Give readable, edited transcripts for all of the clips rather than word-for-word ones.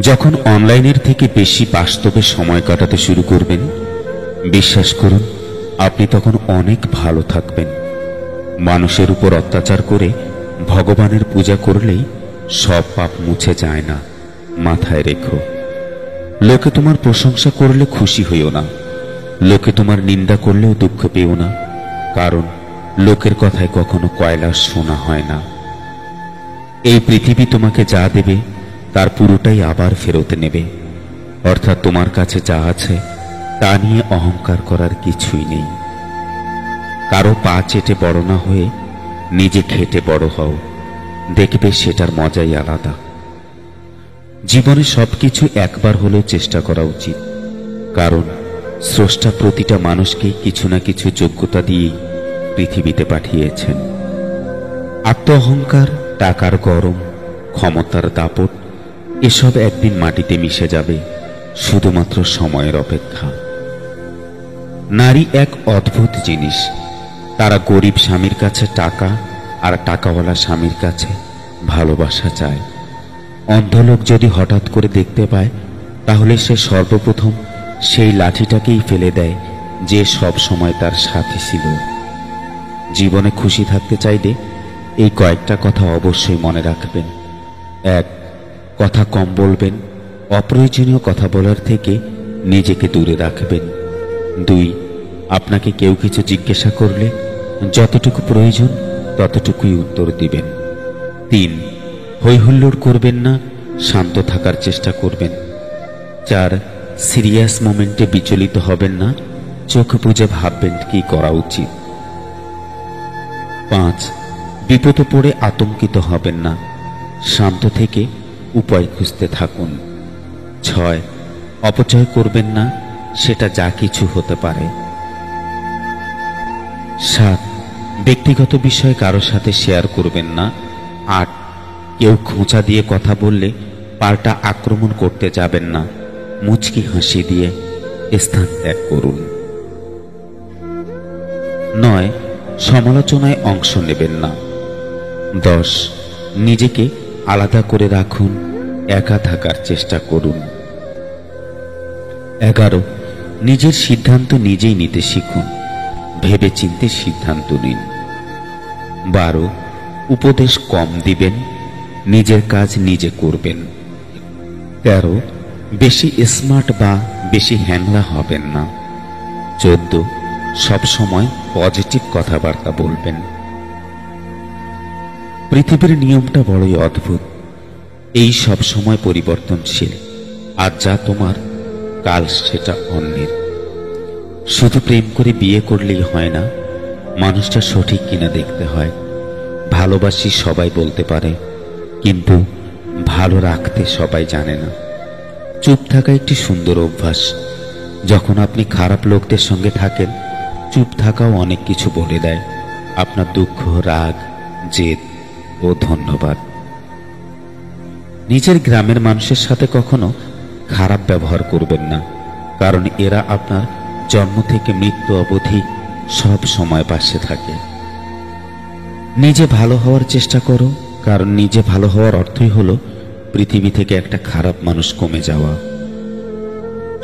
যখন অনলাইনের থেকে বেশি বাস্তবে সময় কাটাতে শুরু করবেন, বিশ্বাস করুন আপনি তখন অনেক ভালো থাকবেন। মানুষের উপর অত্যাচার করে ভগবানের পূজা করলেই সব পাপ মুছে যায় না, মাথায় রেখো। লোকে তোমার প্রশংসা করলে খুশি হইও না, লোকে তোমার নিন্দা করলেও দুঃখ পেও না, কারণ লোকের কথায় কখনো কয়লা শোনা হয় না। এই পৃথিবী তোমাকে যা দেবে তার পুরোটাই আবার ফেরত নেবে, অর্থাৎ তোমার কাছে যা আছে তা নিয়ে অহংকার করার কিছুই নেই। কারো পা চেটে বড় না হয়ে নিজে খেটে বড় হও, দেখবে সেটার মজাই আলাদা। জীবনে সবকিছু একবার হলেও চেষ্টা করা উচিত, কারণ স্রষ্টা প্রতিটা মানুষকে কিছু না কিছু যোগ্যতা দিয়েই পৃথিবীতে পাঠিয়েছেন। আত্ম অহংকার, টাকার গরম, ক্ষমতার দাপট এসব একদিন মাটিতে মিশে যাবে, শুধুমাত্র সময়ের অপেক্ষা। নারী এক অদ্ভুত জিনিস, তারা গরিব স্বামীর কাছে টাকা আর টাকাওয়ালা স্বামীর কাছে ভালোবাসা চায়। অন্ধ লোক যদি হঠাৎ করে দেখতে পায়, তাহলে সে সর্বপ্রথম সেই লাঠিটাকেই ফেলে দেয় যে সব সময় তার সাথী ছিল। জীবনে খুশি থাকতে চাইলে এই কয়েকটা কথা অবশ্যই মনে রাখবেন। 1. কথা কম বলবেন, অপ্রয়োজনীয় কথা বলার থেকে নিজেকে দূরে রাখবেন। 2. আপনাকে কেউ কিছু জিজ্ঞাসা করলে যতটুকু প্রয়োজন ততটুকুই উত্তর দিবেন। 3. হইহুল্লোড় করবেন না, শান্ত থাকার চেষ্টা করবেন। 4. সিরিয়াস মোমেন্টে বিচলিত হবেন না, চোখ বুজে ভাববেন কি করা উচিত। 5. বিপদে পড়ে আতঙ্কিত হবেন না, শান্ত থেকে উপায় খুঁজতে থাকুন। 6. অপচয় করবেন না, সেটা যা কিছু হতে পারে। 7. ব্যক্তিগত বিষয় কারো সাথে শেয়ার করবেন না। 8. কেউ খোঁচা দিয়ে কথা বললে পাল্টা আক্রমণ করতে যাবেন না, মুচকি হাসি দিয়ে স্থান ত্যাগ করুন। 9. সমালোচনায় অংশ নেবেন না। 10. নিজেকে আলাদা করে রাখুন, একা থাকার চেষ্টা করুন। 11. নিজের সিদ্ধান্ত নিজেই নিতে শিখুন, ভেবেচিন্তে সিদ্ধান্ত নিন। 12. উপদেশ কম দিবেন, নিজের কাজ নিজে করবেন। 13. বেশি স্মার্ট বা বেশি হ্যাংলা হবেন না। 14. সব সময় পজিটিভ কথাবার্তা বলবেন। পৃথিবীর নিয়মটা বড়ই অদ্ভুত, এই সব সময় পরিবর্তনশীল। আজ যা তোমার, কাল সেটা অন্যের। শুধু প্রেম করে বিয়ে করলেই হয় না, মানুষটা সঠিক কিনা দেখতে হয়। ভালোবাসি সবাই বলতে পারে, কিন্তু ভালো রাখতে সবাই জানে না। চুপ থাকা একটি সুন্দর অভ্যাস। যখন আপনি খারাপ লোকদের সঙ্গে থাকেন, চুপ থাকাও অনেক কিছু বলে দেয়, আপনার দুঃখ, রাগ, জেদ ও ধন্যবাদ। নিজের গ্রামের মানুষের সাথে কখনো খারাপ ব্যবহার করবেন না, কারণ এরা আপনার জন্ম থেকে মৃত্যু অবধি সব সময় পাশে থাকে। নিজে ভালো হওয়ার চেষ্টা করো, কারণ নিজে ভালো হওয়ার অর্থই হলো পৃথিবী থেকে একটা খারাপ মানুষ কমে যাওয়া।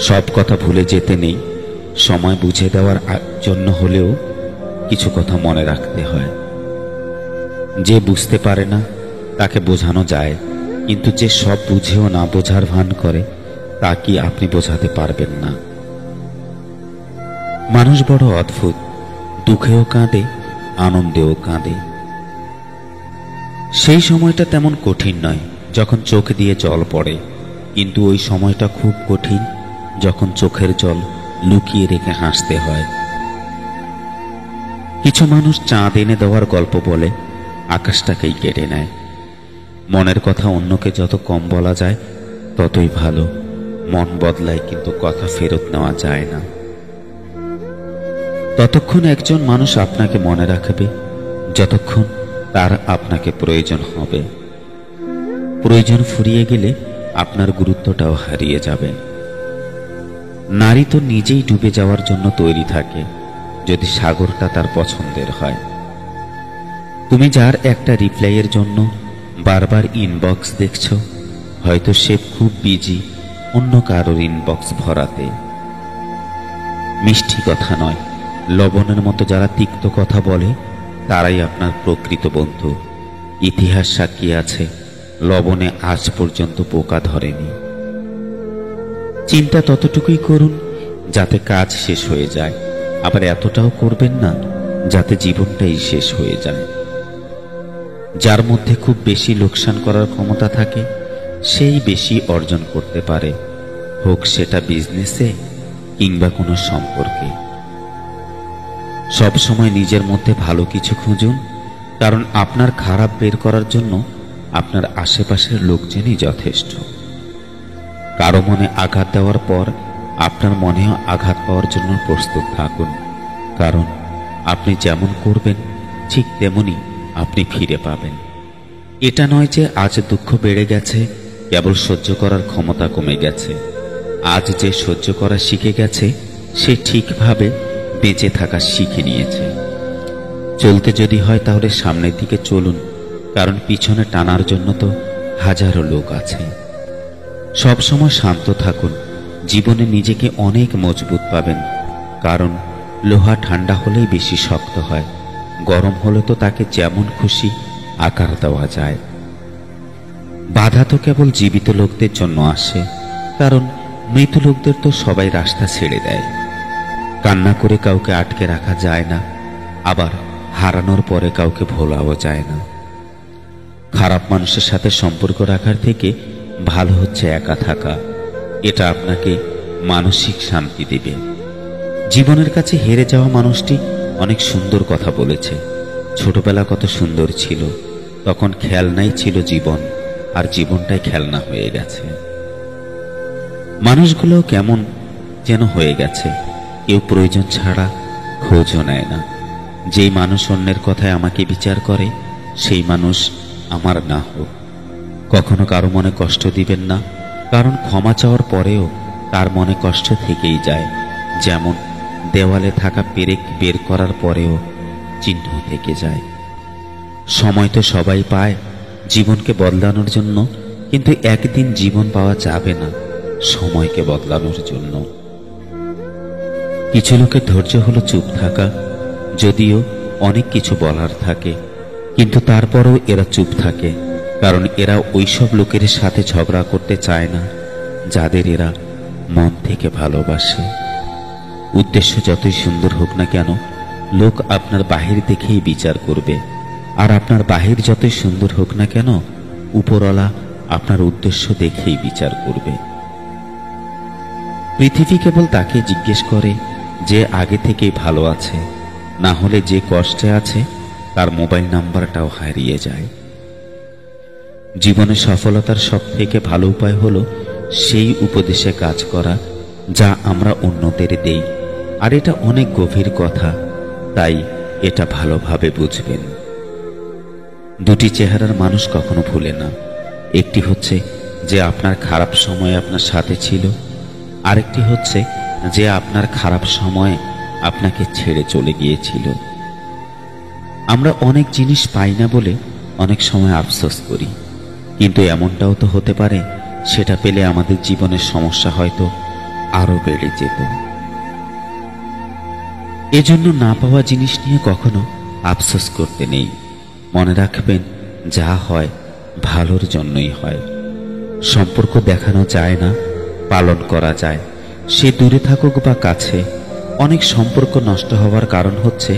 সব কথা ভুলে যেতে নেই, সময় বুঝে দেওয়ার জন্য হলেও কিছু কথা মনে রাখতে হয়। যে বুঝতে পারে না তাকে বোঝানো যায়, কিন্তু যে সব বুঝেও না বোঝার ভান করে তা কি আপনি বোঝাতে পারবেন না। মানুষ বড় অদ্ভুত, দুঃখেও কাঁদে, আনন্দেও কাঁদে। সেই সময়টা তেমন কঠিন নয় যখন চোখ দিয়ে জল পড়ে, কিন্তু ওই সময়টা খুব কঠিন যখন চোখের জল লুকিয়ে রেখে হাসতে হয়। কিছু মানুষ চাঁদ এনে দেওয়ার গল্প বলে আকাশটাকেই কেড়ে নেয়। মনের কথা অন্যকে যত কম বলা যায় ততই ভালো। মন বদলায়, কিন্তু কথা ফেরত নেওয়া যায় না। ততক্ষণ একজন মানুষ আপনাকে মনে রাখবে যতক্ষণ তার আপনাকে প্রয়োজন হবে। প্রয়োজন ফুরিয়ে গেলে আপনার গুরুত্বটাও হারিয়ে যাবে। নারী তো নিজেই ডুবে যাওয়ার জন্য তৈরি থাকে, যদি সাগরটা তার পছন্দের হয়। তুমি যার একটা রিপ্লাইয়ের জন্য বারবার ইনবক্স দেখছো, হয়তো সে খুব বিজি অন্য কারোর ইনবক্স ভরাতে। মিষ্টি কথা নয়, লবণের মতো যারা তিক্ত কথা বলে তারাই আপনার প্রকৃত বন্ধু। ইতিহাস সাক্ষী আছে, লবণে আজ পর্যন্ত পোকা ধরেনি। চিন্তা ততটুকুই করুন যাতে কাজ শেষ হয়ে যায়, আবার এতটাও করবেন না যাতে জীবনটাই শেষ হয়ে যায়। যার মধ্যে খুব বেশি লোকসান করার ক্ষমতা থাকে সেই বেশি অর্জন করতে পারে, হোক সেটা বিজনেসে কিংবা কোনো সম্পর্কে। সবসময় নিজের মধ্যে ভালো কিছু খুঁজুন, কারণ আপনার খারাপ বের করার জন্য আপনার আশেপাশের লোকজনই যথেষ্ট। কারো মনে আঘাত দেওয়ার পর আপনার মনেও আঘাত পাওয়ার জন্য প্রস্তুত থাকুন, কারণ আপনি যেমন করবেন ঠিক তেমনি আপনি ফিরে পাবেন। এটা নয় যে আজ দুঃখ বেড়ে গেছে, কেবল সহ্য করার ক্ষমতা কমে গেছে। আজ যে সহ্য করা শিখে গেছে সে ঠিকভাবে বেঁচে থাকা শিখে নিয়েছে। চলতে যদি হয় তাহলে সামনের দিকে চলুন, কারণ পিছনে টানার জন্য তো হাজারো লোক আছে। সবসময় শান্ত থাকুন, জীবনে নিজেকে অনেক মজবুত পাবেন, কারণ লোহা ঠান্ডা হলেই বেশি শক্ত হয়, গরম হলে তো তাকে যেমন খুশি আকার দেওয়া যায়। বাধা তো কেবল জীবিত লোকদের জন্য আসে, কারণ মৃত লোকদের তো সবাই রাস্তা ছেড়ে দেয়। কান্না করে কাউকে আটকে রাখা যায় না, আবার হারানোর পরে কাউকে ভোলাও যায় না। খারাপ মানুষের সাথে সম্পর্ক রাখার থেকে ভালো হচ্ছে একা থাকা। এটা আপনাকে মানসিক শান্তি দেবে। জীবনের কাছে হেরে যাওয়া মানুষটি অনেক সুন্দর কথা বলেছে। ছোটবেলা কত সুন্দর ছিল, তখন খেলনাই ছিল জীবন, আর জীবনটাই খেলনা হয়ে গেছে। মানুষগুলো কেমন যেন হয়ে গেছে, কেউ প্রয়োজন ছাড়া খোঁজও নেয় না। যেই মানুষ অন্যের কথায় আমাকে বিচার করে সেই মানুষ আমার না হোক। কখনো কারো মনে কষ্ট দিবেন না, কারণ ক্ষমা চাওয়ার পরেও তার মনে কষ্ট থেকেই যায়। যেমন দেওয়ালে থাকা পেরেক বের করার পরেও চিহ্ন থেকে যায়। সময় তো সবাই পায় জীবনকে বদলানোর জন্য, কিন্তু একদিন জীবন পাওয়া যাবে না সময়কে বদলানোর জন্য। কিছু লোকের ধৈর্য হলো চুপ থাকা, যদিও অনেক কিছু বলার থাকে, কিন্তু তারপরও এরা চুপ থাকে, কারণ এরা ওইসব লোকের সাথে ঝগড়া করতে চায় না যাদের এরা মন থেকে ভালোবাসে। উদ্দেশ্য যতই সুন্দর হোক না কেন, লোক আপনার বাহির দেখেই বিচার করবে, আর আপনার বাহির যতই সুন্দর হোক না কেন, উপরওয়ালা আপনার উদ্দেশ্য দেখেই বিচার করবে। পৃথিবী কেবল তাকে জিজ্ঞেস করে যে আগে থেকেই ভালো আছে, না হলে যে কষ্টে আছে তার মোবাইল নাম্বারটাও হারিয়ে যায়। জীবনে সফলতার সবথেকে ভালো উপায় হলো সেই উপদেশে কাজ করা যা আমরা অন্যদের দেই, আর এটা অনেক গভীর কথা, তাই এটা ভালোভাবে বুঝবেন। দুটি চেহারার মানুষ কখনো ভুলে না। একটি হচ্ছে যে আপনার খারাপ সময়ে আপনার সাথে ছিল, আরেকটি হচ্ছে যে আপনার খারাপ সময়ে আপনাকে ছেড়ে চলে গিয়েছিল। আমরা অনেক জিনিস পাই না বলে অনেক সময় আফসোস করি, কিন্তু এমনটাও তো হতে পারে সেটা পেলে আমাদের জীবনের সমস্যা হয়তো আরো বেড়ে যেত। এজন্য না পাওয়া জিনিস নিয়ে কখনো আফসোস করতে নেই। মনে রাখবেন, যা হয় ভালোর জন্যই হয়। সম্পর্ক দেখানো যায় না, পালন করা যায়। সে দূরে থাকুক বা কাছে, অনেক সম্পর্ক নষ্ট হওয়ার কারণ হচ্ছে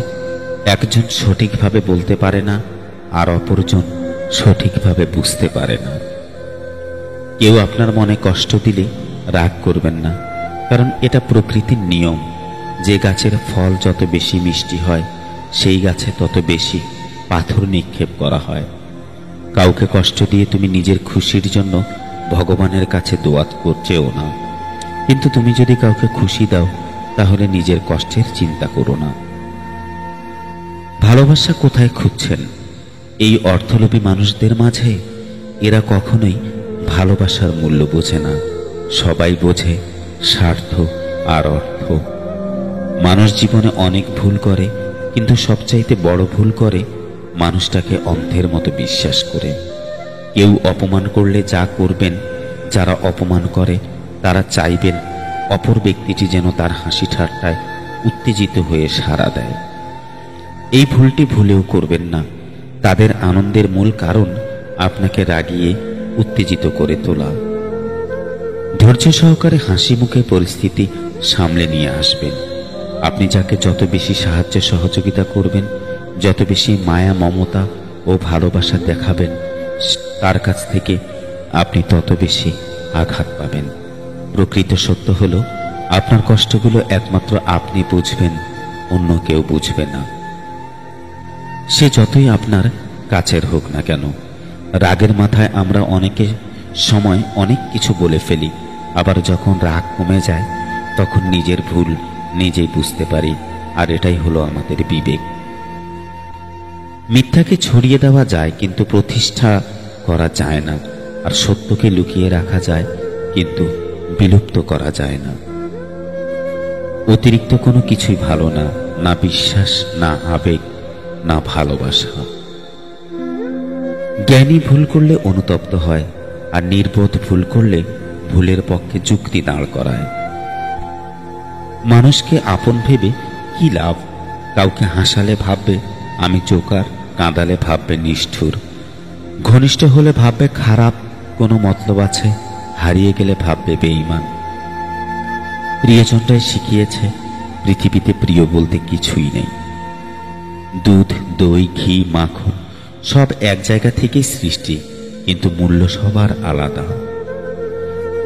একজন সঠিকভাবে বলতে পারে না, আর অপরজন সঠিকভাবে বুঝতে পারে না। কেউ আপনার মনে কষ্ট দিলে রাগ করবেন না, কারণ এটা প্রকৃতির নিয়ম। যে গাছের ফল যত বেশি মিষ্টি হয় সেই গাছে তত বেশি পাথর নিক্ষেপ করা হয়। কাউকে কষ্ট দিয়ে তুমি নিজের খুশির জন্য ভগবানের কাছে দোয়া করছেও না, কিন্তু তুমি যদি কাউকে খুশি দাও তাহলে নিজের কষ্টের চিন্তা করো না। ভালোবাসা কোথায় খুঁজছেন? এই অর্থলোভী মানুষদের মাঝে? এরা কখনোই ভালোবাসার মূল্য বোঝে না। সবাই বোঝে স্বার্থ আর অর্থ। মানুষ জীবনে অনেক ভুল করে, কিন্তু সবচাইতে বড় ভুল করে মানুষটাকে অন্ধের মতো বিশ্বাস করে। কেউ অপমান করলে যা করবেন যারা অপমান করে তারা চাইবেন অপর ব্যক্তিটি যেন তার হাসি ঠাট্টায় উত্তেজিত হয়ে সাড়া দেয়। এই ভুলটি ভুলেও করবেন না। তাদের আনন্দের মূল কারণ আপনাকে রাগিয়ে উত্তেজিত করে তোলা। ধৈর্য সহকারে হাসি মুখে পরিস্থিতি সামলে নিয়ে আসবেন। আপনি যাকে যত বেশি সাহায্য সহযোগিতা করবেন, যত বেশি মায়া মমতা ও ভালোবাসা দেখাবেন, তার কাছ থেকে আপনি তত বেশি আঘাত পাবেন। প্রকৃত সত্য হলো, আপনার কষ্টগুলো একমাত্র আপনি বুঝবেন, অন্য কেউ বুঝবে না। সে যতই আপনার কাছের হোক না কেন। রাগের মাথায় আমরা অনেকে সময় অনেক কিছু বলে ফেলি, আবার যখন রাগ কমে যায় তখন নিজের ভুল নিজেই বুঝতে পারি, আর এটাই হলো আমাদের বিবেক। মিথ্যাকে ছড়িয়ে দেওয়া যায় কিন্তু প্রতিষ্ঠা করা যায় না, আর সত্যকে লুকিয়ে রাখা যায় কিন্তু বিলুপ্ত করা যায় না। অতিরিক্ত কোনো কিছুই ভালো না, না বিশ্বাস, না আবেগ, না ভালোবাসা। জ্ঞানী ভুল করলে অনুতপ্ত হয়, আর নির্বোধ ভুল করলে ভুলের পক্ষে যুক্তি দাঁড় করায়। মানুষকে আপন ভেবে কি লাভ? কাউকে হাসালে ভাববে আমি জোকার, কাঁদালে ভাববে নিষ্ঠুর, ঘনিষ্ঠ হলে ভাববে খারাপ কোনো মতলব আছে, হারিয়ে গেলে ভাববে বেঈমান। প্রিয়জনটাই শিখিয়েছে পৃথিবীতে প্রিয় বলতে কিছুই নেই। দুধ, দই, ঘি, মাখন সব এক জায়গা থেকেই সৃষ্টি, কিন্তু মূল্য সবার আলাদা।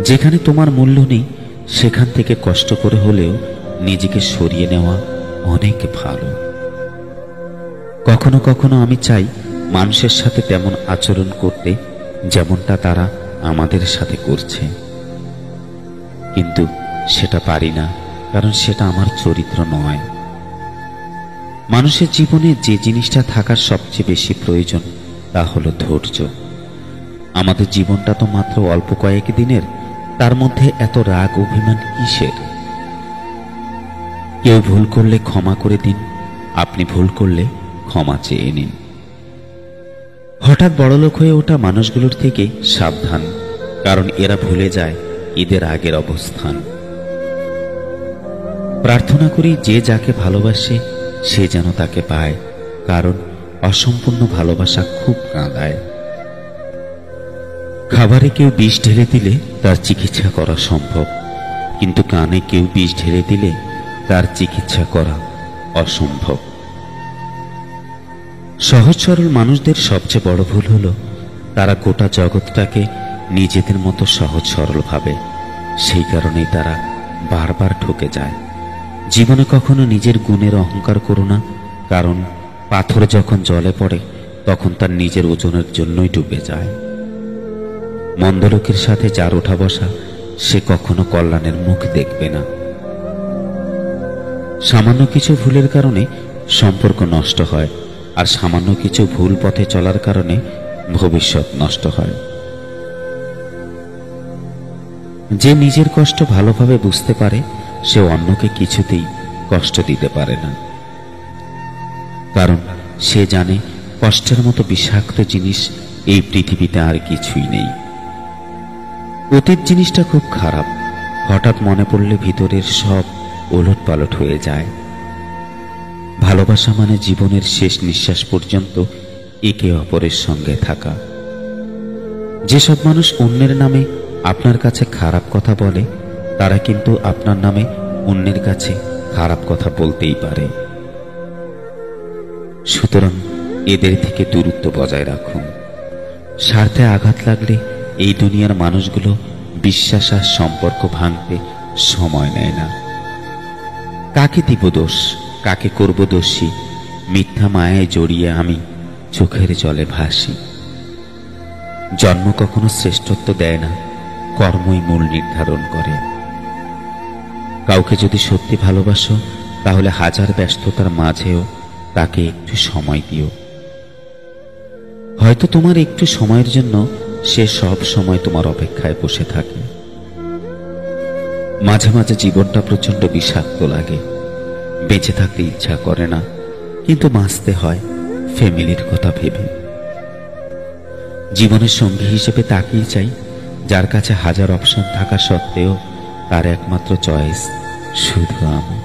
যেখানে তোমার মূল্য নেই সেখান থেকে কষ্ট করে হলেও নিজেকে সরিয়ে নেওয়া অনেক ভালো। কখনো কখনো আমি চাই মানুষের সাথে তেমন আচরণ করতে যেমনটা তারা আমাদের সাথে করছে, কিন্তু সেটা পারি না, কারণ সেটা আমার চরিত্র নয়। মানুষের জীবনে যে জিনিসটা থাকার সবচেয়ে বেশি প্রয়োজন তা হলো ধৈর্য। আমাদের জীবনটা তো মাত্র অল্প কয়েক দিনের, তার মধ্যে এত রাগ অভিমান কিসের? কেউ ভুল করলে ক্ষমা করে দিন, আপনি ভুল করলে ক্ষমা চেয়ে নিন। হঠাৎ বড়লোক হয়ে ওঠা মানুষগুলোর থেকে সাবধান, কারণ এরা ভুলে যায় ঈদের আগের অবস্থান। প্রার্থনা করি যে যাকে ভালোবাসে সে যেন তাকে পায়, কারণ অসম্পূর্ণ ভালোবাসা খুব কাঁদায়। খাবারে কেউ বিষ ঢেলে দিলে তার চিকিৎসা করা সম্ভব, কিন্তু কানে কেউ বিষ ঢেলে দিলে তার চিকিৎসা করা অসম্ভব। সহজ সরল মানুষদের সবচেয়ে বড় ভুল হলো তারা গোটা জগৎটাকে নিজেদের মতো সহজ সরল ভাবে। সেই কারণেই তারা বারবার ঠকে যায়। জীবনে কখনো নিজের গুণের অহংকার করো না, কারণ পাথর যখন জলে পড়ে তখন তার নিজের ওজনের জন্যই ডুবে যায়। মন্দ লোকের সাথে যার ওঠা বসা সে কখনো কল্যাণের মুখ দেখবে না। সামান্য কিছু ভুলের কারণে সম্পর্ক নষ্ট হয়, আর সামান্য কিছু ভুল পথে চলার কারণে ভবিষ্যৎ নষ্ট হয়। যে নিজের কষ্ট ভালোভাবে বুঝতে পারে সে অন্যকে কিছুতেই কষ্ট দিতে পারে না, কারণ সে জানে কষ্টের মতো বিষাক্ত জিনিস এই পৃথিবীতে আর কিছুই নেই। অতীত জিনিসটা খুব খারাপ, হঠাৎ মনে পড়লে ভিতরের সব ওলটপালট হয়ে যায়। ভালোবাসা মানে জীবনের শেষ নিঃশ্বাস পর্যন্ত একে অপরের সঙ্গে থাকা। যেসব মানুষ অন্যের নামে আপনার কাছে খারাপ কথা বলে তারা কিন্তু আপনার নামে অন্যের কাছে খারাপ কথা বলতেই পারে। সুতরাং এদের থেকে দূরত্ব বজায় রাখুন। স্বার্থে আঘাত লাগলে এই দুনিয়ার মানুষগুলো বিশ্বাস আর সম্পর্ক ভাঙতে সময় নেয় না। কাকে দিব দোষ, কাকে করব দোষী? মিথ্যা মায়ায় জড়িয়ে আমি চোখের জলে ভাসি। জন্ম কখনো শ্রেষ্ঠত্ব দেয় না, কর্মই মূল নির্ধারণ করে। কাউকে যদি সত্যি ভালোবাসো তাহলে হাজার ব্যস্ততার মাঝেও তাকে একটু সময় দিও। হয়তো তোমার একটু সময়ের জন্য সে সব সময় তোমার অপেক্ষায় বসে থাকে। মাঝে মাঝে জীবনটা প্রচন্ড বিষাক্ত লাগে, বেঁচে থাকতে ইচ্ছা করে না, কিন্তু বাঁচতে হয় ফ্যামিলির কথা ভেবে। জীবনের সঙ্গী হিসেবে তাকেই চাই যার কাছে হাজার অপশন থাকা সত্ত্বেও তার একমাত্র চয়েস শুধু আমি।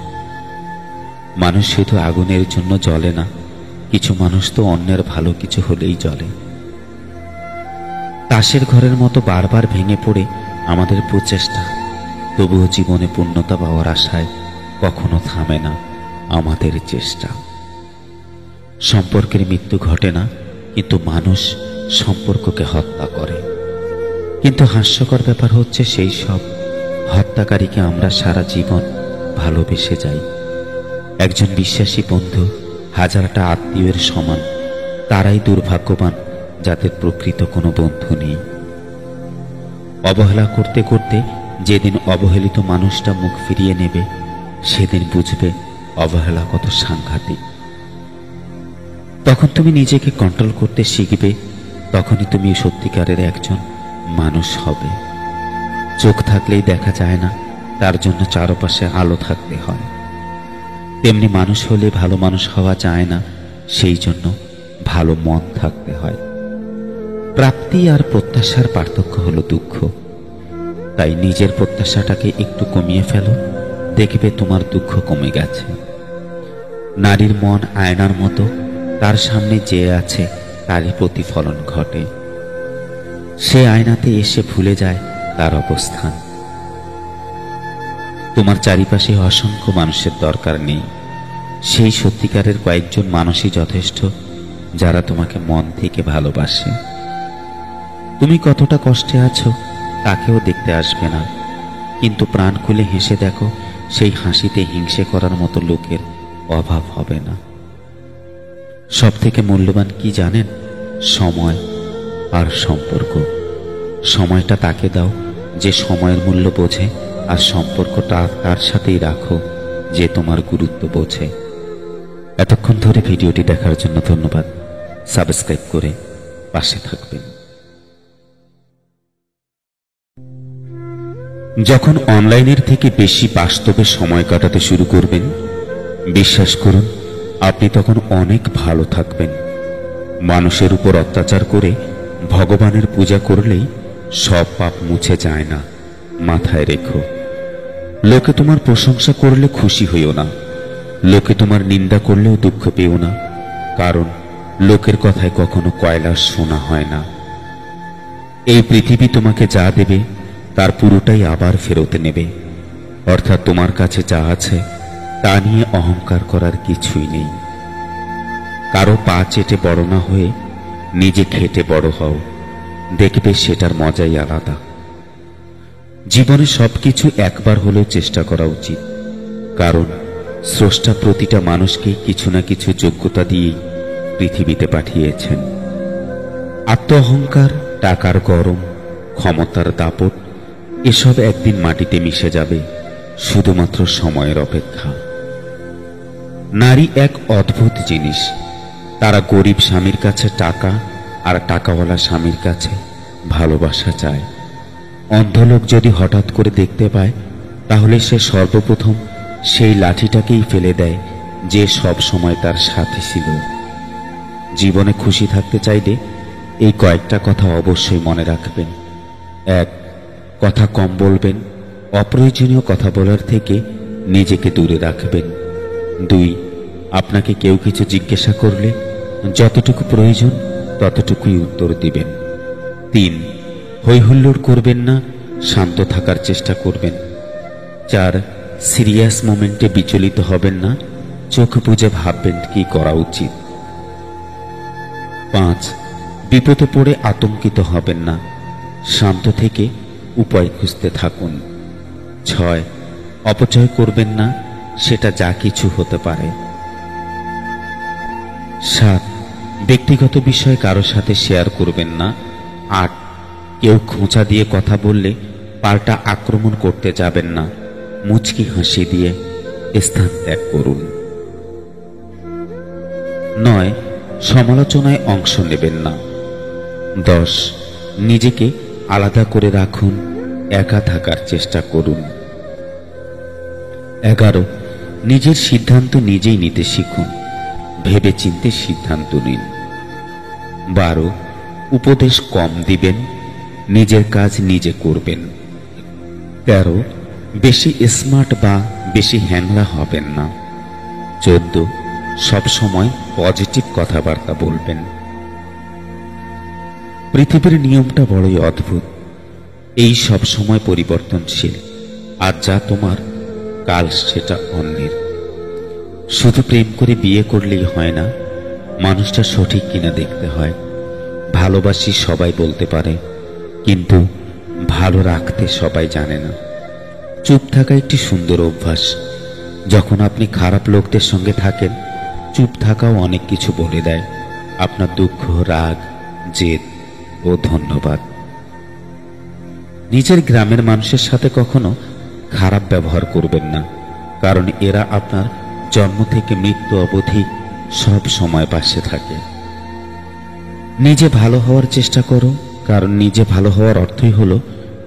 মানুষ শুধু আগুনের জন্য জ্বলে না, কিছু মানুষ তো অন্যের ভালো কিছু হলেই জ্বলে। তাসের ঘরের মতো বারবার ভেঙে পড়ে আমাদের প্রচেষ্টা, তবুও জীবনে পূর্ণতা পাওয়ার আশায় কখনো থামে না আমাদের চেষ্টা। সম্পর্কের মৃত্যু ঘটে না, কিন্তু মানুষ সম্পর্ককে হত্যা করে। কিন্তু হাস্যকর ব্যাপার হচ্ছে, সেই সব হত্যাকারীকে আমরা সারা জীবন ভালোবেসে যাই। একজন বিশ্বাসী বন্ধু হাজারটা আত্মীয়ের সমান, তারাই দুর্ভাগ্যবান যাদের প্রকৃত কোনো বন্ধু নেই। অবহেলা করতে করতে যেদিন অবহেলিত মানুষটা মুখ ফিরিয়ে নেবে, সেদিন বুঝবে অবহেলা কত সাংঘাতিক। তখন তুমি নিজেকে কন্ট্রোল করতে শিখবে, তখনই তুমি সত্যিকারের একজন মানুষ হবে। চোখ থাকলেই দেখা যায় না, তার জন্য চারপাশে আলো থাকতে হয়। তেমনি মানুষ হলে ভালো মানুষ হওয়া যায় না, সেই জন্য ভালো মন থাকতে হয়। প্রাপ্তি আর প্রত্যাশার পার্থক্য হলো দুঃখ। তাই নিজের প্রত্যাশাটাকে একটু কমিয়ে ফেলো, দেখবে তোমার দুঃখ কমে গেছে। নারীর মন আয়নার মতো, তার সামনে যে আছে তারই প্রতিফলন ঘটে। সে আয়নাতে এসে ভুলে যায় তার অবস্থান। তোমার চারিপাশে অসংখ্য মানুষের দরকার নেই, সেই সত্যিকারের কয়েকজন মানুষই যথেষ্ট, যারা তোমাকে মন থেকে ভালোবাসে। তুমি কতটা কষ্টে আছো তাকেও দেখতে আসবে না, কিন্তু প্রাণ খুলে হেসে দেখো, সেই হাসিতে হিংসে করার মতো লোকের অভাব হবে না। সব থেকে মূল্যবান কি জানেন? সময় আর সম্পর্ক। সময়টা তাকে দাও যে সময়ের মূল্য বোঝে, আর সম্পর্কটা তার সাথেই রাখো যে তোমার গুরুত্ব বোঝে। এতক্ষণ ধরে ভিডিওটি দেখার জন্য ধন্যবাদ। সাবস্ক্রাইব করে পাশে থাকবেন। যখন অনলাইনের থেকে বেশি বাস্তবে সময় কাটাতে শুরু করবেন, বিশ্বাস করুন আপনি তখন অনেক ভালো থাকবেন। মানুষের উপর অত্যাচার করে ভগবানের পূজা করলেই সব পাপ মুছে যায় না, মাথায় রেখো। লোকে তোমার প্রশংসা করলে খুশি হইও না, লোকে তোমার নিন্দা করলেও দুঃখ পেও না, কারণ লোকের কথায় কখনো কয়লা শোনা হয় না। এই পৃথিবী তোমাকে যা দেবে তার পুরোটাই আবার ফেরত নেবে, অর্থাৎ তোমার কাছে যা আছে তা নিয়ে অহংকার করার কিছুই নেই। কারো পা চেটে বড় না হয়ে নিজে খেটে বড় হও, দেখবে সেটার মজাই আলাদা। জীবনে সবকিছু একবার হলেও চেষ্টা করা উচিত, কারণ স্রষ্টা প্রতিটা মানুষকে কিছু না কিছু যোগ্যতা দিয়েই পৃথিবীতে পাঠিয়েছেন। আত্ম অহংকার, টাকার গরম, ক্ষমতার দাপট এসব একদিন মাটিতে মিশে যাবে, শুধুমাত্র সময়ের অপেক্ষা। নারী এক অদ্ভুত জিনিস, তারা গরিব স্বামীর কাছে টাকা আর টাকাওয়ালা স্বামীর কাছে ভালোবাসা চায়। অন্ধ লোক যদি হঠাৎ করে দেখতে পায়, তাহলে সে সর্বপ্রথম সেই লাঠিটাকেই ফেলে দেয় যে সব সময় তার সাথে ছিল। জীবনে খুশি থাকতে চাইলে এই কয়েকটা কথা অবশ্যই মনে রাখবেন। 1. কথা কম বলবেন, অপ্রয়োজনীয় কথা বলার থেকে নিজেকে দূরে রাখবেন। 2. আপনাকে কেউ কিছু জিজ্ঞাসা করলে যতটুকু প্রয়োজন ততটুকুই উত্তর দিবেন। 3. হইহুল্লোড় করবেন না, শান্ত থাকার চেষ্টা করবেন। 4. সিরিয়াস মোমেন্টে বিচলিত হবেন না, চোখ বুজে ভাববেন কি করা উচিত। 5. বিপদে পড়ে আতঙ্কিত হবেন না, শান্ত থেকে উপায় খুঁজতে থাকুন। 6. অপচয় করবেন না, সেটা যা কিছু হতে পারে। 7. ব্যক্তিগত বিষয় কারো সাথে শেয়ার করবেন না। 8. কেউ খোঁচা দিয়ে কথা বললে পাল্টা আক্রমণ করতে যাবেন না, মুচকি হাসি দিয়ে স্থান ত্যাগ করুন। 9. সমালোচনায় অংশ নেবেন না। 10. নিজেকে আলাদা করে রাখুন, একা থাকার চেষ্টা করুন। 11. নিজের সিদ্ধান্ত নিজেই নিতে শিখুন, ভেবে চিন্তে সিদ্ধান্ত নিন। 12. উপদেশ কম দিবেন, নিজের কাজ নিজে করবেন। 13 বেশি স্মার্ট বা বেশি হ্যাংলা হবেন না। 14 সব সময় পজিটিভ কথাবার্তা বলবেন। পৃথিবীর নিয়মটা বড়ই অদ্ভুত। এই সব সময় পরিবর্তনশীল, আর যা তোমার কাল সেটা অন্যের। শুধু প্রেম করে বিয়ে করলেই হয় না, মানুষটা সঠিক কিনা দেখতে হয়। ভালোবাসি সবাই বলতে পারে, কিন্তু ভালো রাখতে সবাই জানে না। চুপ থাকা একটি সুন্দর অভ্যাস। যখন আপনি খারাপ লোকদের সঙ্গে থাকেন, চুপ থাকাও অনেক কিছু বলে দেয়, আপনার দুঃখ, রাগ, জেদ ও ধন্যবাদ। নিজের গ্রামের মানুষের সাথে কখনো খারাপ ব্যবহার করবেন না, কারণ এরা আপনার জন্ম থেকে মৃত্যু অবধি সব সময় পাশে থাকে। নিজে ভালো হওয়ার চেষ্টা করো, কারণ নিজে ভালো হওয়ার অর্থই হলো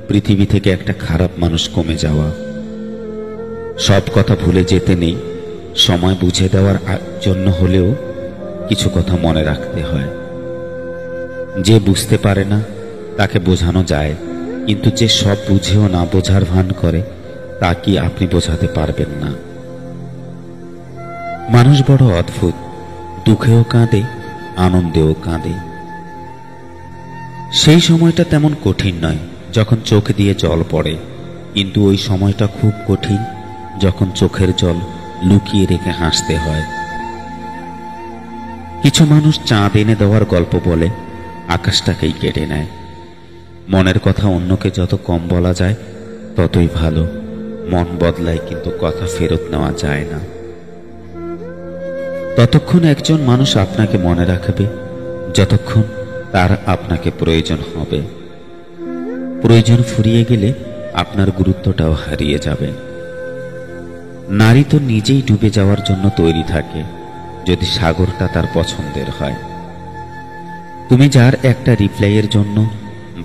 পৃথিবী থেকে একটা খারাপ মানুষ কমে যাওয়া। সব কথা ভুলে যেতে নেই, সময় বুঝে দেওয়ার জন্য হলেও কিছু কথা মনে রাখতে হয়। যে বুঝতে পারে না তাকে বোঝানো যায়, কিন্তু যে সব বুঝেও না বোঝার ভান করে তা কি আপনি বোঝাতে পারবেন না। মানুষ বড় অদ্ভুত, দুঃখেও কাঁদে, আনন্দেও কাঁদে। সেই সময়টা তেমন কঠিন নয় যখন চোখ দিয়ে জল পড়ে, কিন্তু ওই সময়টা খুব কঠিন যখন চোখের জল লুকিয়ে রেখে হাসতে হয়। কিছু মানুষ চাঁদ এনে দেওয়ার গল্প বলে আকাশটাকেই কেটে নেয়। মনের কথা অন্যকে যত কম বলা যায় ততই ভালো। মন বদলায়, কিন্তু কথা ফেরত নেওয়া যায় না। ততক্ষণ একজন মানুষ আপনাকে মনে রাখবে যতক্ষণ তার আপনাকে প্রয়োজন হবে। প্রয়োজন ফুরিয়ে গেলে আপনার গুরুত্বটাও হারিয়ে যাবে। নারী তো নিজেই ডুবে যাওয়ার জন্য তৈরি থাকে, যদি সাগরটা তার পছন্দের হয়। তুমি যার একটা রিপ্লাইয়ের জন্য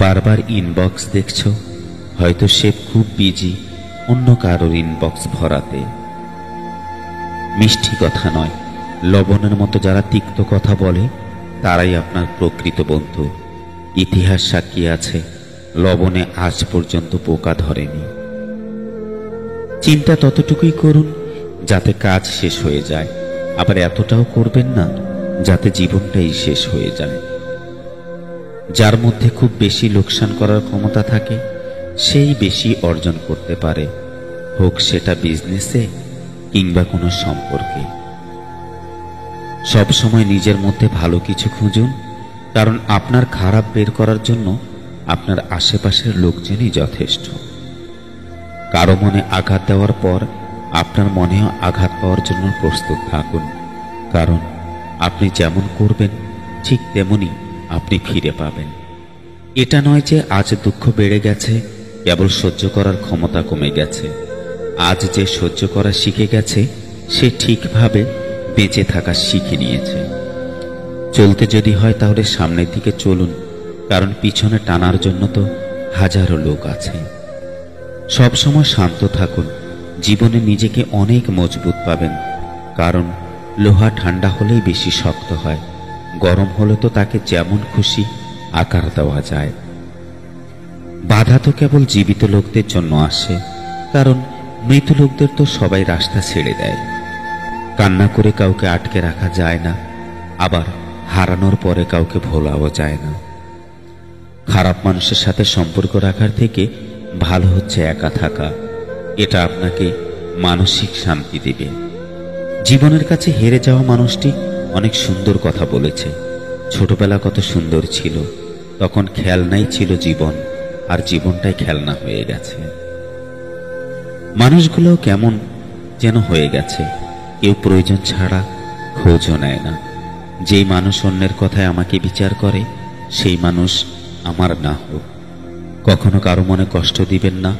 বারবার ইনবক্স দেখছো, হয়তো সে খুব বিজি অন্য কারোর ইনবক্স ভরাতে। মিষ্টি কথা নয়, লবণের মতো যারা তিক্ত কথা বলে তারাই আপনার প্রকৃত বন্ধু। ইতিহাস সাক্ষী আছে, লবণে আজ পর্যন্ত পোকা ধরেনি। চিন্তা ততটুকুই করুন যাতে কাজ শেষ হয়ে যায়, আবার এতটাও করবেন না যাতে জীবনটাই শেষ হয়ে যায়। যার মধ্যে খুব বেশি লোকসান করার ক্ষমতা থাকে সেই বেশি অর্জন করতে পারে, হোক সেটা বিজনেসে কিংবা কোনো সম্পর্কে। সব সময় নিজের মধ্যে ভালো কিছু খুঁজুন, কারণ আপনার খারাপ বের করার জন্য আপনার আশেপাশের লোকজনই যথেষ্ট। কারো মনে আঘাত দেওয়ার পর আপনার মনেও আঘাত পাওয়ার জন্য প্রস্তুত থাকুন, কারণ আপনি যেমন করবেন ঠিক তেমনি আপনি ফিরে পাবেন। এটা নয় যে আজ দুঃখ বেড়ে গেছে, কেবল সহ্য করার ক্ষমতা কমে গেছে। আজ যে সহ্য করা শিখে গেছে সে ঠিকভাবে বেঁচে থাকা শিখে নিয়েছে। চলতে যদি হয় তাহলে সামনের দিকে চলুন, কারণ পিছনে টানার জন্য তো হাজারো লোক আছে। সব সময় শান্ত থাকুন, জীবনে নিজেকে অনেক মজবুত পাবেন, কারণ লোহা ঠান্ডা হলেই বেশি শক্ত হয়, গরম হলে তো তাকে যেমন খুশি আকার দেওয়া যায়। বাধা তো কেবল জীবিত লোকদের জন্য আসে, কারণ মৃত লোকদের তো সবাই রাস্তা ছেড়ে দেয়। কান্না করে কাউকে আটকে রাখা যায় না, আবার হারানোর পরে কাউকে ভোলাও যায় না। খারাপ মানুষের সাথে সম্পর্ক রাখার থেকে ভালো হচ্ছে একা থাকা। এটা আপনাকে মানসিক শান্তি দেবে। জীবনের কাছে হেরে যাওয়া মানুষটি অনেক সুন্দর কথা বলেছে। ছোটবেলা কত সুন্দর ছিল, তখন খেলনাই ছিল জীবন, আর জীবনটাই খেলনা হয়ে গেছে। মানুষগুলোও কেমন যেন হয়ে গেছে, কেউ প্রয়োজন ছাড়া খোঁজও নেয় না। যেই মানুষ অন্যের কথায় আমাকে বিচার করে সেই মানুষ আমার না হোক। কখনো কারো মনে কষ্ট দিবেন না,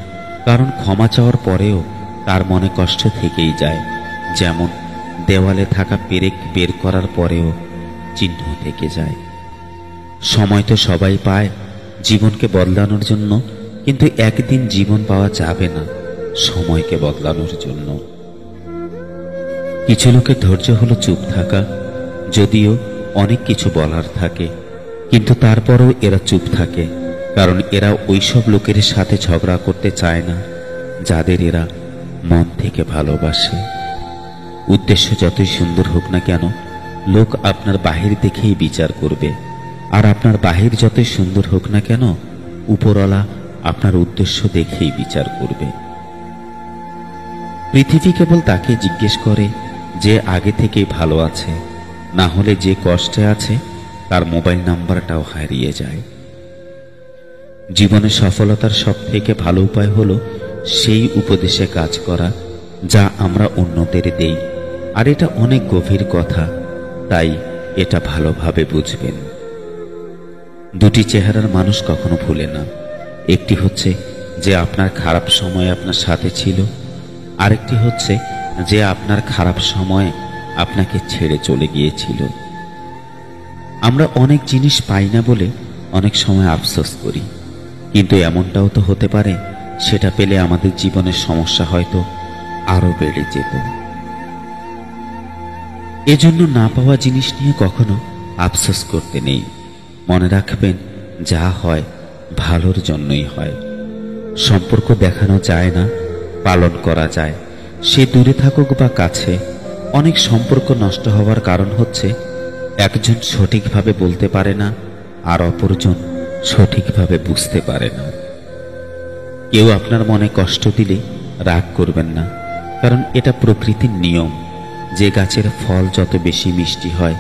কারণ ক্ষমা চাওয়ার পরেও তার মনে কষ্ট থেকেই যায়, যেমন দেওয়ালে থাকা পেরেক বের করার পরেও চিহ্ন থেকে যায়। সময় তো সবাই পায় জীবনকে বদলানোর জন্য, কিন্তু একদিন জীবন পাওয়া যাবে না সময়কে বদলানোর জন্য। কিছু লোকের ধৈর্য হলো চুপ থাকা, যদিও অনেক কিছু বলার থাকে, কিন্তু তারপরেও এরা চুপ থাকে, কারণ এরা ওইসব লোকের সাথে ঝগড়া করতে চায় না যাদের এরা মন থেকে ভালোবাসে। উদ্দেশ্য যতই সুন্দর হোক না কেন, লোক আপনার বাহির দেখেই বিচার করবে, আর আপনার বাহির যতই সুন্দর হোক না কেন, উপরওয়ালা আপনার উদ্দেশ্য দেখেই বিচার করবে। পৃথিবী কেবল তাকে জিজ্ঞেস করে যে আগে থেকেই ভালো আছে, না হলে যে কষ্টে আছে তার মোবাইল নাম্বারটাও হারিয়ে যায়। জীবনে সফলতার সবথেকে ভালো উপায় হলো সেই উপদেশে কাজ করা যা আমরা অন্যদের দেই। আর এটা অনেক গভীর কথা, তাই এটা ভালোভাবে বুঝবেন। দুটি চেহারার মানুষ কখনো ভুলে না। একটি হচ্ছে যে আপনার খারাপ সময় আপনার সাথে ছিল, আরেকটি হচ্ছে যে আপনার খারাপ সময়ে আপনাকে ছেড়ে চলে গিয়েছিল। আমরা অনেক জিনিস পাই না বলে অনেক সময় আফসোস করি, কিন্তু এমনটাও তো হতে পারে সেটা পেলে আমাদের জীবনের সমস্যা হয়তো আরো বেড়ে যেত। এজন্য না পাওয়া জিনিস নিয়ে কখনো আফসোস করতে নেই। মনে রাখবেন, যা হয় ভালোর জন্যই হয়। সম্পর্ক দেখানো যায় না, পালন করা যায়। সে দূরে থাকুক বা কাছে, অনেক সম্পর্ক নষ্ট হওয়ার কারণ হচ্ছে একজন সঠিকভাবে বলতে পারে না আর অপরজন সঠিকভাবে বুঝতে পারে না। কেউ আপনার মনে কষ্ট দিলে রাগ করবেন না, কারণ এটা প্রকৃতির নিয়ম। যে গাছের ফল যত বেশি মিষ্টি হয়,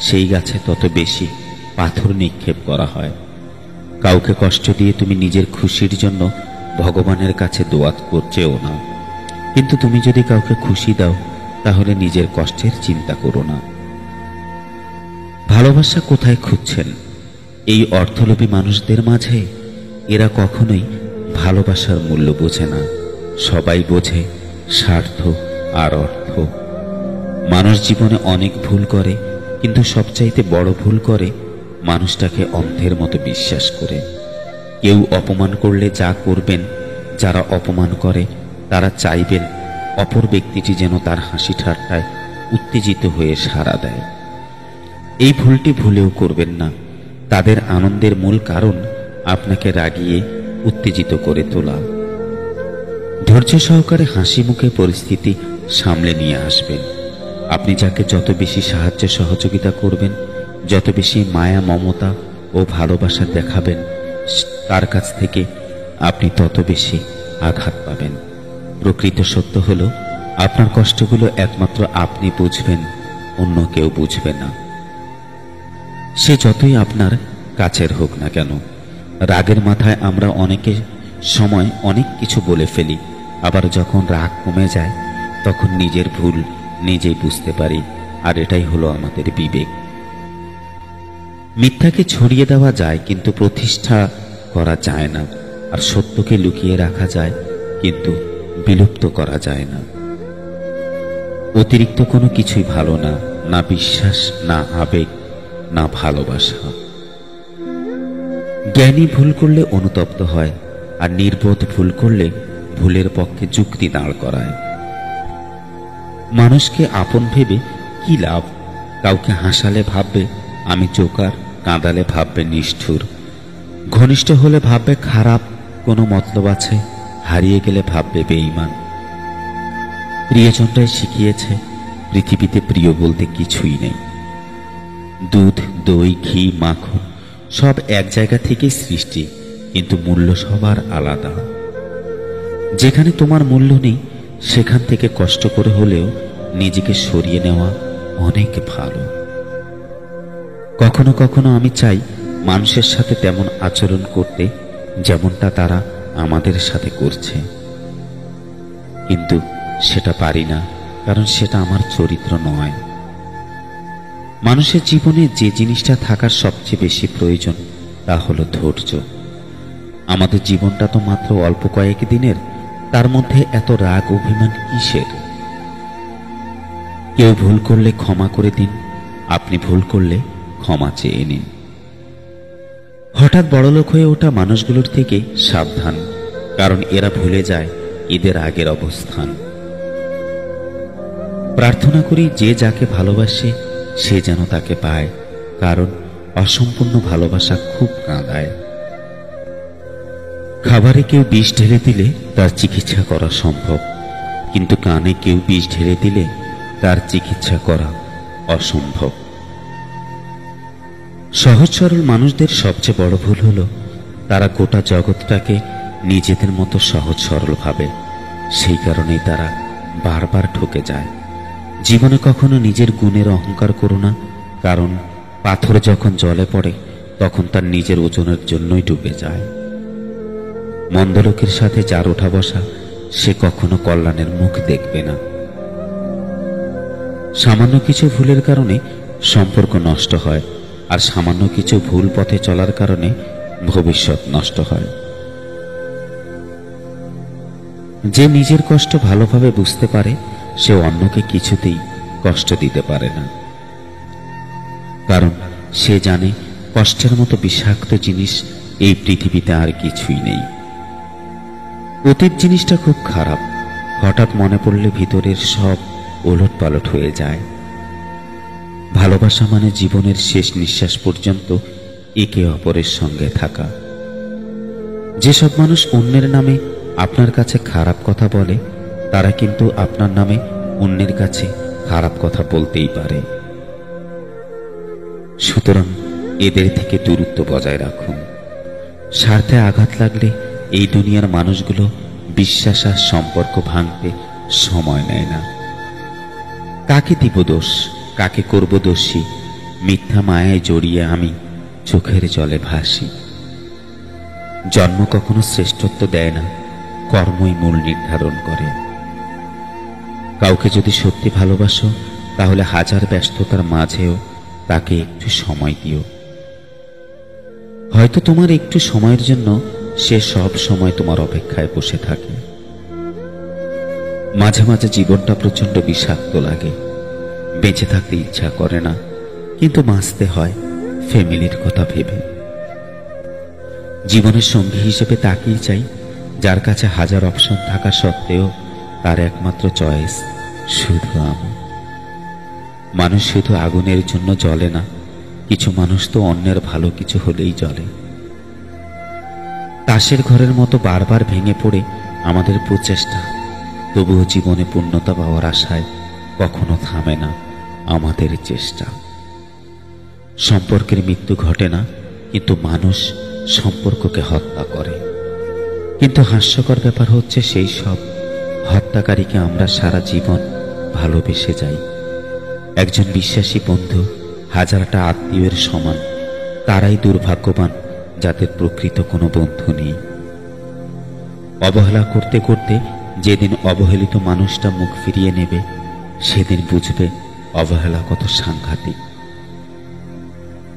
সেই গাছে তত বেশি পাথর নিক্ষেপ করা হয়। কাউকে কষ্ট দিয়ে তুমি নিজের খুশির জন্য ভগবানের কাছে দোয়া করছেও না, কিন্তু তুমি যদি কাউকে খুশি দাও তাহলে নিজের কষ্টের চিন্তা করো না। ভালোবাসা কোথায় খুঁজছেন? এই অর্থলোভী মানুষদের মাঝে? এরা কখনোই ভালোবাসার মূল্য বোঝে না। সবাই বোঝে স্বার্থ আর অর্থ। মানুষ জীবনে অনেক ভুল করে, কিন্তু সবচাইতে বড় ভুল করে মানুষটাকে অন্ধের মতো বিশ্বাস করে। কেউ অপমান করলে যা করবেন, যারা অপমান করে তারা চাইবেন অপর ব্যক্তিটি যেন তার হাসি ঠাট্টায় উত্তেজিত হয়ে সাড়া দেয়। এই ভুলটি ভুলেও করবেন না। তাদের আনন্দের মূল কারণ আপনাকে রাগিয়ে উত্তেজিত করে তোলা। ধৈর্য সহকারে হাসি মুখে পরিস্থিতি সামলে নিয়ে আসবেন। আপনি যাকে যত বেশি সাহায্য সহযোগিতা করবেন, যত বেশি মায়া মমতা ও ভালোবাসা দেখাবেন, তার কাছ থেকে আপনি তত বেশি আঘাত পাবেন। প্রকৃত সত্য হলো, আপনার কষ্টগুলো একমাত্র আপনি বুঝবেন, অন্য কেউ বুঝবে না। সে যতই আপনার কাছের হোক না কেন। রাগের মাথায় আমরা অনেকে সময় অনেক কিছু বলে ফেলি, আবার যখন রাগ কমে যায় তখন নিজের ভুল নিজেই বুঝতে পারি, আর এটাই হলো আমাদের বিবেক। মিথ্যাকে ছড়িয়ে দেওয়া যায় কিন্তু প্রতিষ্ঠা করা যায় না, আর সত্যকে লুকিয়ে রাখা যায় কিন্তু বিলুপ্ত করা যায় না। অতিরিক্ত কোনো কিছুই ভালো না, না বিশ্বাস, না আবেগ, না ভালোবাসা। জ্ঞানী ভুল করলে অনুতপ্ত হয়, আর নির্বোধ ভুল করলে ভুলের পক্ষে যুক্তি দাঁড় করায়। মানুষকে আপন ভেবে কি লাভ? কাউকে হাসালে ভাববে আমি জোকার, কাঁদালে ভাববে নিষ্ঠুর, ঘনিষ্ঠ হলে ভাববে খারাপ কোনো মতলব আছে, হারিয়ে গেলে ভাববে বেঈমান। প্রিয়জনটাই শিখিয়েছে পৃথিবীতে প্রিয় বলতে কিছুই নেই। দুধ, দই, ঘি, মাখন সব এক জায়গা থেকেই সৃষ্টি, কিন্তু মূল্য সবার আলাদা। যেখানে তোমার মূল্য নেই সেখান থেকে কষ্ট করে হলেও নিজেকে সরিয়ে নেওয়া অনেক ভালো। কখনো কখনো আমি চাই মানুষের সাথে তেমন আচরণ করতে যেমনটা তারা আমাদের সাথে করছে, কিন্তু সেটা পারি না, কারণ সেটা আমার চরিত্র নয়। মানুষের জীবনে যে জিনিসটা থাকার সবচেয়ে বেশি প্রয়োজন তা হলো ধৈর্য। আমাদের জীবনটা তো মাত্র অল্প কয়েক দিনের, তার মধ্যে এত রাগ অভিমান কিসের? কেউ ভুল করলে ক্ষমা করে দিন, আপনি ভুল করলে ক্ষমা চেয়ে নিন। হঠাৎ বড়লোক হয়ে ওঠা মানুষগুলোর থেকে সাবধান, কারণ এরা ভুলে যায় ঈদের আগের অবস্থান। প্রার্থনা করি যে যাকে ভালোবাসে সে যেন তাকে পায়, কারণ অসম্পূর্ণ ভালোবাসা খুব কাঁদায়। খাবারে কেউ বিষ ঢেলে দিলে তার চিকিৎসা করা সম্ভব, কিন্তু কানে কেউ বিষ ঢেলে দিলে তার চিকিৎসা করা অসম্ভব। সহজ সরল মানুষদের সবচেয়ে বড় ভুল হলো তারা গোটা জগৎটাকে নিজেদের মতো সহজ সরল ভাবে। সেই কারণেই তারা বারবার ঠকে যায়। জীবনে কখনো নিজের গুণের অহংকার করো না, কারণ পাথর যখন জলে পড়ে তখন তার নিজের ওজনের জন্যই ডুবে যায়। মন্দ লোকের সাথে যার ওঠা বসা, সে কখনো কল্যাণের মুখ দেখবে না। সামান্য কিছু ভুলের কারণে সম্পর্ক নষ্ট হয়, আর সামান্য কিছু ভুল পথে চলার কারণে ভবিষ্যৎ নষ্ট হয়। যে নিজের কষ্ট ভালোভাবে বুঝতে পারে, সে অন্যকে কিছুতেই কষ্ট দিতে পারে না, কারণ সে জানে কষ্টের মতো বিষাক্ত জিনিস এই পৃথিবীতে আর কিছুই নেই। অতীত জিনিসটা খুব খারাপ, হঠাৎ মনে পড়লে ভিতরের সব ওলট পালট হয়ে যায়। ভালোবাসা মানে জীবনের শেষ নিঃশ্বাস পর্যন্ত একে অপরের সঙ্গে থাকা। যেসব মানুষ অন্যের নামে আপনার কাছে খারাপ কথা বলে, তারা কিন্তু আপনার নামে অন্যের কাছে খারাপ কথা বলতেই পারে। সুতরাং এদের থেকে দূরত্ব বজায় রাখুন। স্বার্থে আঘাত লাগলে এই দুনিয়ার মানুষগুলো বিশ্বাস আর সম্পর্ক ভাঙতে সময় নেয় না। কাকে দিব দোষ, কাকে করব দোষী? মিথ্যা মায়ায় জড়িয়ে আমি চোখের জলে ভাসি। জন্ম কখনো শ্রেষ্ঠত্ব দেয় না, কর্মই মূল নির্ধারণ করে। কাউকে যদি সত্যি ভালোবাসো, তাহলে হাজার ব্যস্ততার মাঝেও তাকে একটু সময় দিও। হয়তো তোমার একটু সময়ের জন্য সে সব সময় তোমার অপেক্ষায় বসে থাকে। মাঝে মাঝে জীবনটা প্রচন্ড বিষাক্ত লাগে, বেঁচে থাকতে ইচ্ছা করে না, কিন্তু বাঁচতে হয় ফ্যামিলির কথা ভেবে। জীবনের সঙ্গী হিসেবে তাকেই চাই যার কাছে হাজার অপশন থাকা সত্ত্বেও তার একমাত্র চয়েস শুধু আমি। মানুষ শুধু আগুনের জন্য জ্বলে না, কিছু মানুষ তো অন্যের ভালো কিছু হলেই জ্বলে। তাসের ঘরের মতো বারবার ভেঙে পড়ে আমাদের প্রচেষ্টা, তবুও জীবনে পূর্ণতা পাওয়ার আশায় কখনো থামে না আমাদের চেষ্টা। সম্পর্কের মৃত্যু ঘটে না, কিন্তু মানুষ সম্পর্ককে হত্যা করে। কিন্তু হাস্যকর ব্যাপার হচ্ছে, সেই সব হত্যাকারীকে আমরা সারা জীবন ভালোবেসে যাই। একজন বিশ্বাসী বন্ধু হাজারটা আত্মীয়ের সমান। তারাই দুর্ভাগ্যবান যাদের প্রকৃত কোনো বন্ধু নেই। অবহেলা করতে করতে যেদিন অবহেলিত মানুষটা মুখ ফিরিয়ে নেবে, সেদিন বুঝবে অবহেলা কত সাংঘাতিক।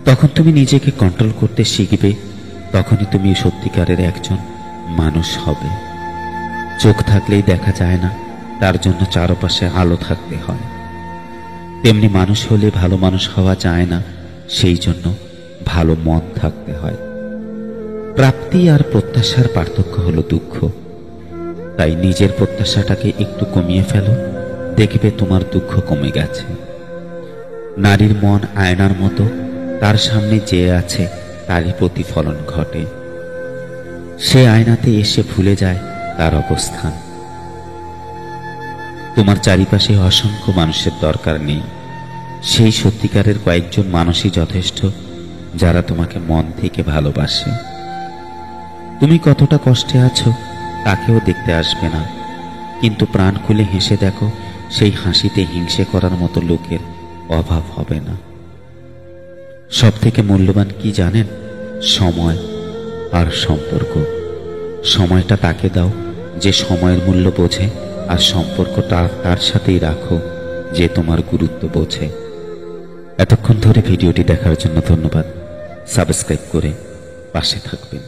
তখন তুমি নিজেকে কন্ট্রোল করতে শিখবে, তখনই তুমি সত্যিকারের একজন মানুষ হবে। চোখ থাকলেই দেখা যায় না, তার জন্য চারপাশে আলো থাকতে হয়। তেমনি মানুষ হলে ভালো মানুষ হওয়া যায় না, সেই জন্য ভালো মন থাকতে হয়। প্রাপ্তি আর প্রত্যাশার পার্থক্য হলো দুঃখ। তাই নিজের প্রত্যাশাটাকে একটু কমিয়ে ফেলো, দেখবে তোমার দুঃখ কমে গেছে। নারীর মন আয়নার মতো, তার সামনে যে আছে তারই প্রতিফলন ঘটে। সে আয়নাতে এসে ভুলে যায় তার অবস্থান। তোমার চারিপাশে অসংখ্য মানুষের দরকার নেই, সেই সত্যিকারের কয়েকজন মানুষই যথেষ্ট যারা তোমাকে মন থেকে ভালোবাসে। তুমি কতটা কষ্টে আছো তাকেও দেখতে আসবে না, কিন্তু প্রাণ খুলে হেসে দেখো, সেই হাসিতে হিংসে করার মতো লোকের অভাব হবে না। সব থেকে মূল্যবান কি জানেন? সময় আর সম্পর্ক। সময়টা তাকে দাও যে সময়ের মূল্য বোঝে, আর সম্পর্কটা তার সাথেই রাখো যে তোমার গুরুত্ব বোঝে। এতক্ষণ ধরে ভিডিওটি দেখার জন্য ধন্যবাদ। সাবস্ক্রাইব করে পাশে থাকবেন।